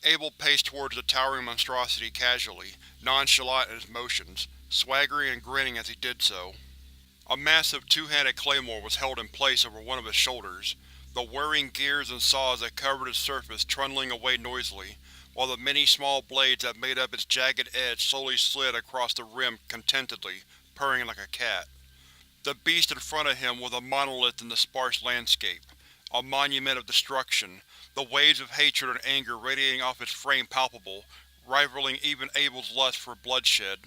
Abel paced towards the towering monstrosity casually, nonchalant in his motions, swaggering and grinning as he did so. A massive two-handed claymore was held in place over one of his shoulders, the whirring gears and saws that covered its surface trundling away noisily, while the many small blades that made up its jagged edge slowly slid across the rim contentedly, purring like a cat. The beast in front of him was a monolith in the sparse landscape, a monument of destruction, the waves of hatred and anger radiating off its frame palpable, rivaling even Abel's lust for bloodshed.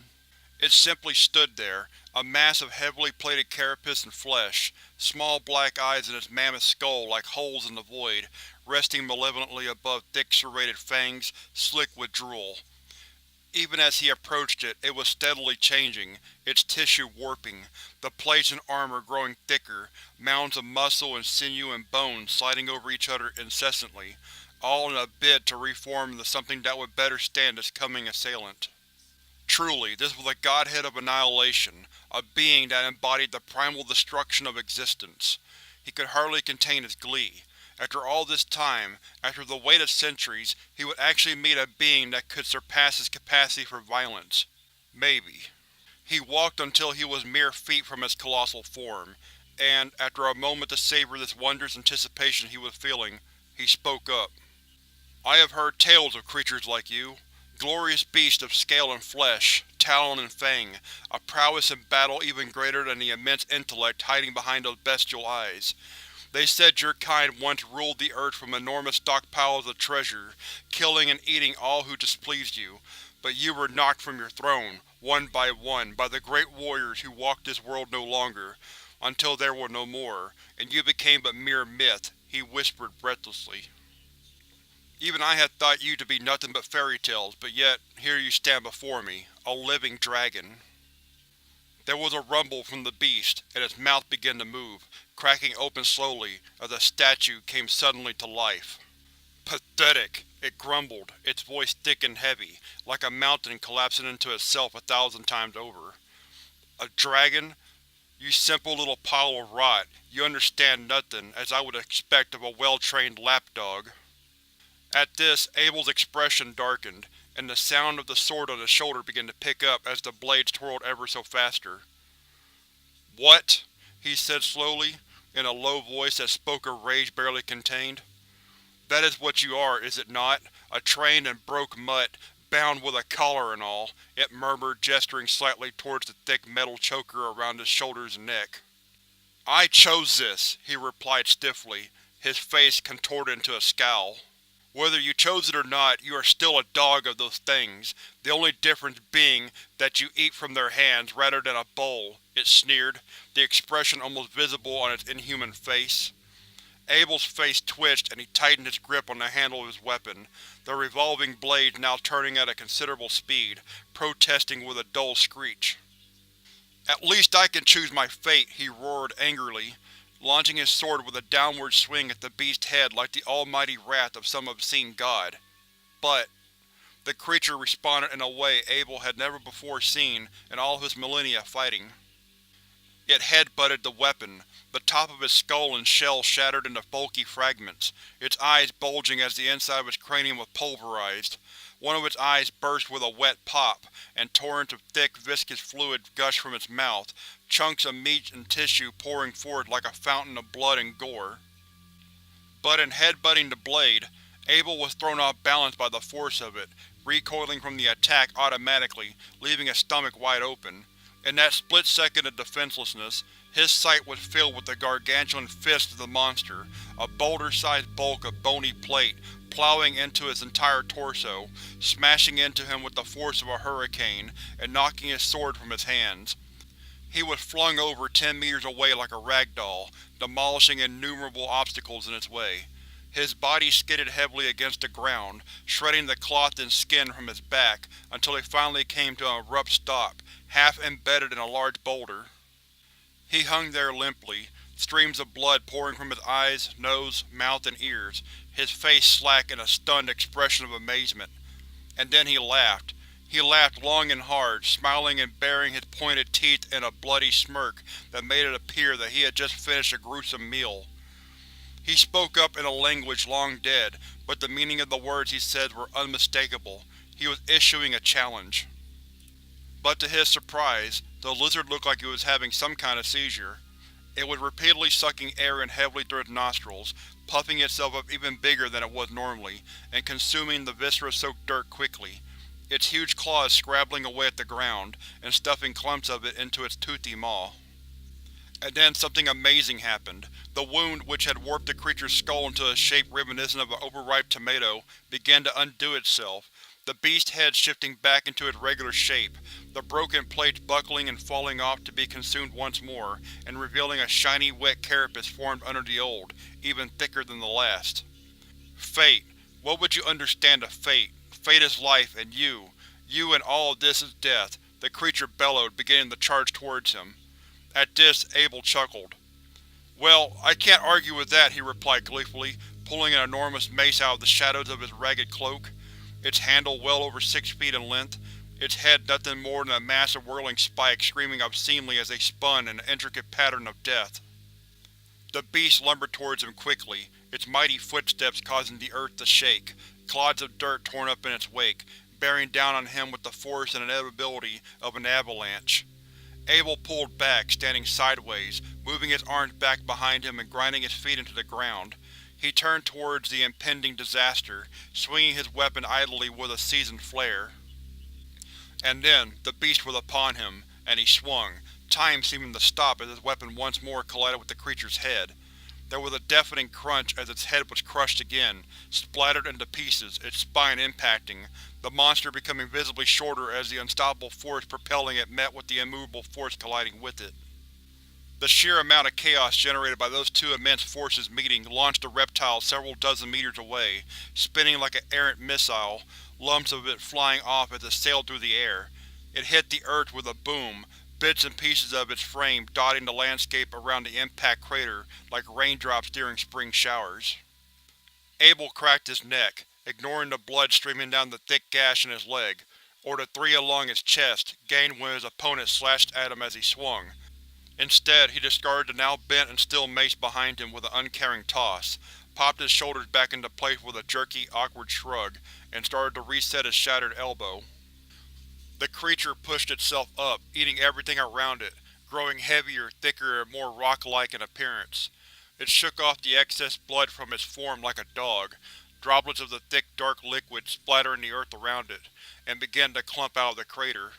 It simply stood there, a mass of heavily plated carapace and flesh, small black eyes in its mammoth skull like holes in the void, resting malevolently above thick serrated fangs, slick with drool. Even as he approached it, it was steadily changing, its tissue warping, the plates and armor growing thicker, mounds of muscle and sinew and bone sliding over each other incessantly, all in a bid to reform into something that would better stand its coming assailant. Truly, this was a godhead of annihilation, a being that embodied the primal destruction of existence. He could hardly contain his glee. After all this time, after the wait of centuries, he would actually meet a being that could surpass his capacity for violence. Maybe. He walked until he was mere feet from its colossal form, and, after a moment to savor this wondrous anticipation he was feeling, he spoke up. "I have heard tales of creatures like you. Glorious beasts of scale and flesh, talon and fang, a prowess in battle even greater than the immense intellect hiding behind those bestial eyes. They said your kind once ruled the earth from enormous stockpiles of treasure, killing and eating all who displeased you, but you were knocked from your throne, one, by the great warriors who walked this world no longer, until there were no more, and you became but mere myth," he whispered breathlessly. "Even I had thought you to be nothing but fairy tales, but yet, here you stand before me, a living dragon." There was a rumble from the beast, and its mouth began to move, cracking open slowly as the statue came suddenly to life. "Pathetic," it grumbled, its voice thick and heavy, like a mountain collapsing into itself 1,000 times over. "A dragon? You simple little pile of rot, you understand nothing, as I would expect of a well-trained lapdog." At this, Abel's expression darkened, and the sound of the sword on his shoulder began to pick up as the blades twirled ever so faster. "What?" he said slowly, in a low voice that spoke a rage barely contained. "That is what you are, is it not? A trained and broke mutt, bound with a collar and all," it murmured, gesturing slightly towards the thick metal choker around his shoulders and neck. "I chose this," he replied stiffly, his face contorted into a scowl. "Whether you chose it or not, you are still a dog of those things, the only difference being that you eat from their hands rather than a bowl," it sneered, the expression almost visible on its inhuman face. Abel's face twitched and he tightened his grip on the handle of his weapon, the revolving blades now turning at a considerable speed, protesting with a dull screech. "At least I can choose my fate," he roared angrily, launching his sword with a downward swing at the beast's head like the almighty wrath of some obscene god. But the creature responded in a way Abel had never before seen in all his millennia fighting. It head-butted the weapon, the top of its skull and shell shattered into bulky fragments, its eyes bulging as the inside of its cranium was pulverized. One of its eyes burst with a wet pop, and torrents of thick, viscous fluid gushed from its mouth, chunks of meat and tissue pouring forth like a fountain of blood and gore. But in head-butting the blade, Abel was thrown off balance by the force of it, recoiling from the attack automatically, leaving his stomach wide open. In that split second of defenselessness, his sight was filled with the gargantuan fist of the monster, a boulder-sized bulk of bony plate, plowing into his entire torso, smashing into him with the force of a hurricane, and knocking his sword from his hands. He was flung over 10 meters away like a rag doll, demolishing innumerable obstacles in its way. His body skidded heavily against the ground, shredding the cloth and skin from his back, until he finally came to an abrupt stop, half embedded in a large boulder. He hung there limply, streams of blood pouring from his eyes, nose, mouth, and ears, his face slack in a stunned expression of amazement. And then he laughed. He laughed long and hard, smiling and baring his pointed teeth in a bloody smirk that made it appear that he had just finished a gruesome meal. He spoke up in a language long dead, but the meaning of the words he said were unmistakable. He was issuing a challenge. But to his surprise, the lizard looked like it was having some kind of seizure. It was repeatedly sucking air in heavily through its nostrils, puffing itself up even bigger than it was normally, and consuming the viscera-soaked dirt quickly, its huge claws scrabbling away at the ground, and stuffing clumps of it into its toothy maw. And then something amazing happened. The wound, which had warped the creature's skull into a shape reminiscent of an overripe tomato, began to undo itself, the beast's head shifting back into its regular shape, the broken plates buckling and falling off to be consumed once more, and revealing a shiny, wet carapace formed under the old, even thicker than the last. Fate. What would you understand of fate? Fate is life, and you and all of this is death, the creature bellowed, beginning to charge towards him. At this, Abel chuckled. Well, I can't argue with that, he replied gleefully, pulling an enormous mace out of the shadows of his ragged cloak, its handle well over 6 feet in length, its head nothing more than a mass of whirling spikes screaming obscenely as they spun in an intricate pattern of death. The beast lumbered towards him quickly, its mighty footsteps causing the earth to shake, clods of dirt torn up in its wake, bearing down on him with the force and inevitability of an avalanche. Abel pulled back, standing sideways, moving his arms back behind him and grinding his feet into the ground. He turned towards the impending disaster, swinging his weapon idly with a seasoned flare. And then, the beast was upon him, and he swung, time seeming to stop as his weapon once more collided with the creature's head. There was a deafening crunch as its head was crushed again, splattered into pieces, its spine impacting, the monster becoming visibly shorter as the unstoppable force propelling it met with the immovable force colliding with it. The sheer amount of chaos generated by those two immense forces meeting launched the reptile several dozen meters away, spinning like an errant missile, lumps of it flying off as it sailed through the air. It hit the earth with a boom, bits and pieces of its frame dotting the landscape around the impact crater like raindrops during spring showers. Abel cracked his neck, ignoring the blood streaming down the thick gash in his leg, or the three along his chest, gained when his opponent slashed at him as he swung. Instead, he discarded the now bent and still mace behind him with an uncaring toss, popped his shoulders back into place with a jerky, awkward shrug, and started to reset his shattered elbow. The creature pushed itself up, eating everything around it, growing heavier, thicker, and more rock-like in appearance. It shook off the excess blood from its form like a dog, droplets of the thick, dark liquid splattering the earth around it, and began to clump out of the crater.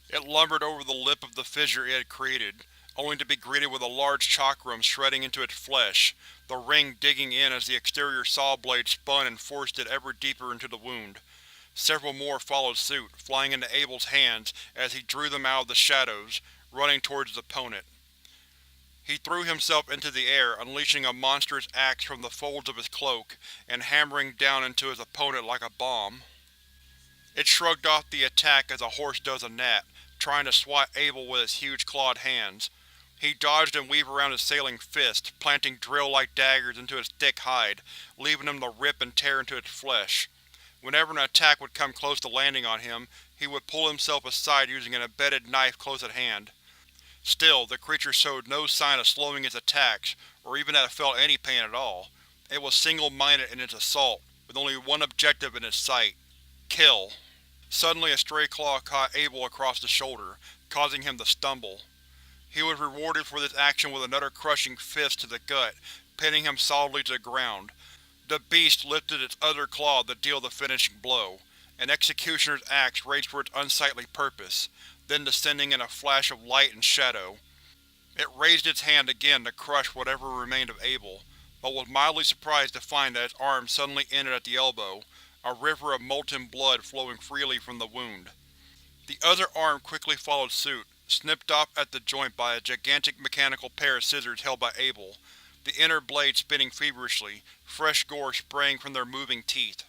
It lumbered over the lip of the fissure it had created, only to be greeted with a large chakram shredding into its flesh, the ring digging in as the exterior saw blade spun and forced it ever deeper into the wound. Several more followed suit, flying into Abel's hands as he drew them out of the shadows, running towards his opponent. He threw himself into the air, unleashing a monstrous axe from the folds of his cloak, and hammering down into his opponent like a bomb. It shrugged off the attack as a horse does a gnat, trying to swat Abel with its huge clawed hands. He dodged and weaved around his sailing fist, planting drill-like daggers into its thick hide, leaving them to rip and tear into its flesh. Whenever an attack would come close to landing on him, he would pull himself aside using an embedded knife close at hand. Still, the creature showed no sign of slowing its attacks, or even that it felt any pain at all. It was single-minded in its assault, with only one objective in its sight: kill. Suddenly a stray claw caught Abel across the shoulder, causing him to stumble. He was rewarded for this action with another crushing fist to the gut, pinning him solidly to the ground. The beast lifted its other claw to deal the finishing blow. An executioner's axe raged for its unsightly purpose, then descending in a flash of light and shadow. It raised its hand again to crush whatever remained of Abel, but was mildly surprised to find that its arm suddenly ended at the elbow, a river of molten blood flowing freely from the wound. The other arm quickly followed suit, snipped off at the joint by a gigantic mechanical pair of scissors held by Abel, the inner blade spinning feverishly, fresh gore spraying from their moving teeth.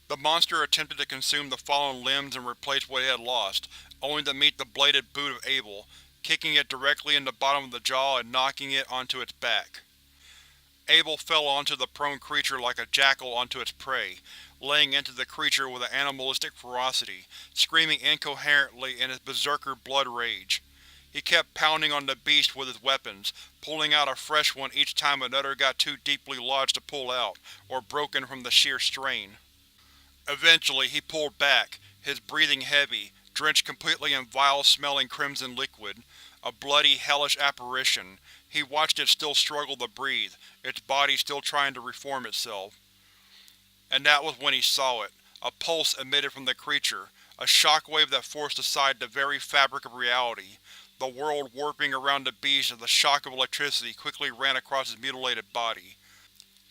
The monster attempted to consume the fallen limbs and replace what it had lost, only to meet the bladed boot of Abel, kicking it directly in the bottom of the jaw and knocking it onto its back. Abel fell onto the prone creature like a jackal onto its prey, laying into the creature with an animalistic ferocity, screaming incoherently in his berserker blood rage. He kept pounding on the beast with his weapons, pulling out a fresh one each time another got too deeply lodged to pull out, or broken from the sheer strain. Eventually, he pulled back, his breathing heavy, drenched completely in vile-smelling crimson liquid. A bloody, hellish apparition. He watched it still struggle to breathe, its body still trying to reform itself. And that was when he saw it. A pulse emitted from the creature, a shockwave that forced aside the very fabric of reality. The world warping around the beast as the shock of electricity quickly ran across his mutilated body.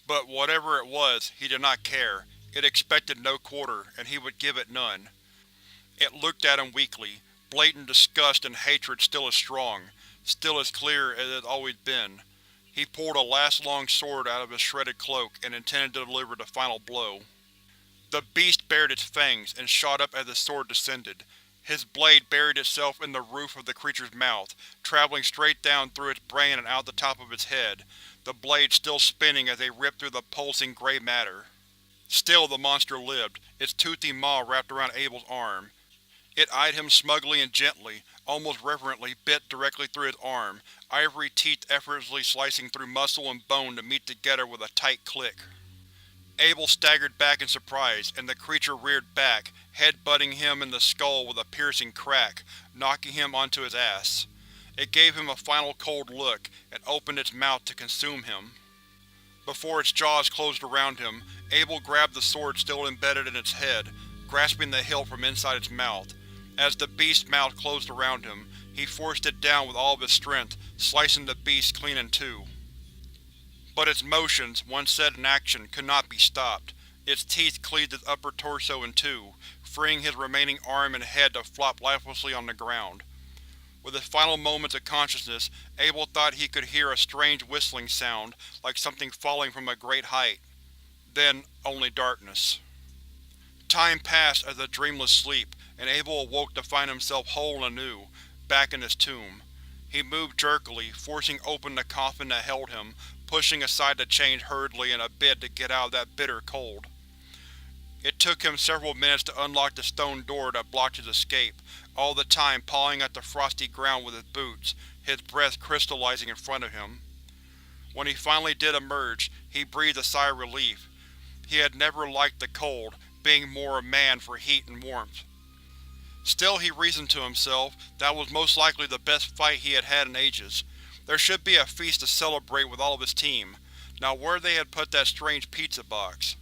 But whatever it was, he did not care. It expected no quarter, and he would give it none. It looked at him weakly, blatant disgust and hatred still as strong, still as clear as it had always been. He pulled a last long sword out of his shredded cloak and intended to deliver the final blow. The beast bared its fangs and shot up as the sword descended. His blade buried itself in the roof of the creature's mouth, traveling straight down through its brain and out the top of its head, the blade still spinning as they ripped through the pulsing gray matter. Still the monster lived, its toothy maw wrapped around Abel's arm. It eyed him smugly and gently, almost reverently bit directly through his arm, ivory teeth effortlessly slicing through muscle and bone to meet together with a tight click. Abel staggered back in surprise, and the creature reared back, head-butting him in the skull with a piercing crack, knocking him onto his ass. It gave him a final cold look, and opened its mouth to consume him. Before its jaws closed around him, Abel grabbed the sword still embedded in its head, grasping the hilt from inside its mouth. As the beast's mouth closed around him, he forced it down with all of his strength, slicing the beast clean in two. But its motions, once set in action, could not be stopped. Its teeth cleaved his upper torso in two, freeing his remaining arm and head to flop lifelessly on the ground. With his final moments of consciousness, Abel thought he could hear a strange whistling sound, like something falling from a great height. Then, only darkness. Time passed as a dreamless sleep, and Abel awoke to find himself whole and anew, back in his tomb. He moved jerkily, forcing open the coffin that held him, pushing aside the chains hurriedly in a bid to get out of that bitter cold. It took him several minutes to unlock the stone door that blocked his escape, all the time pawing at the frosty ground with his boots, his breath crystallizing in front of him. When he finally did emerge, he breathed a sigh of relief. He had never liked the cold, being more a man for heat and warmth. Still, he reasoned to himself, that was most likely the best fight he had had in ages. There should be a feast to celebrate with all of his team. Now where they had put that strange pizza box.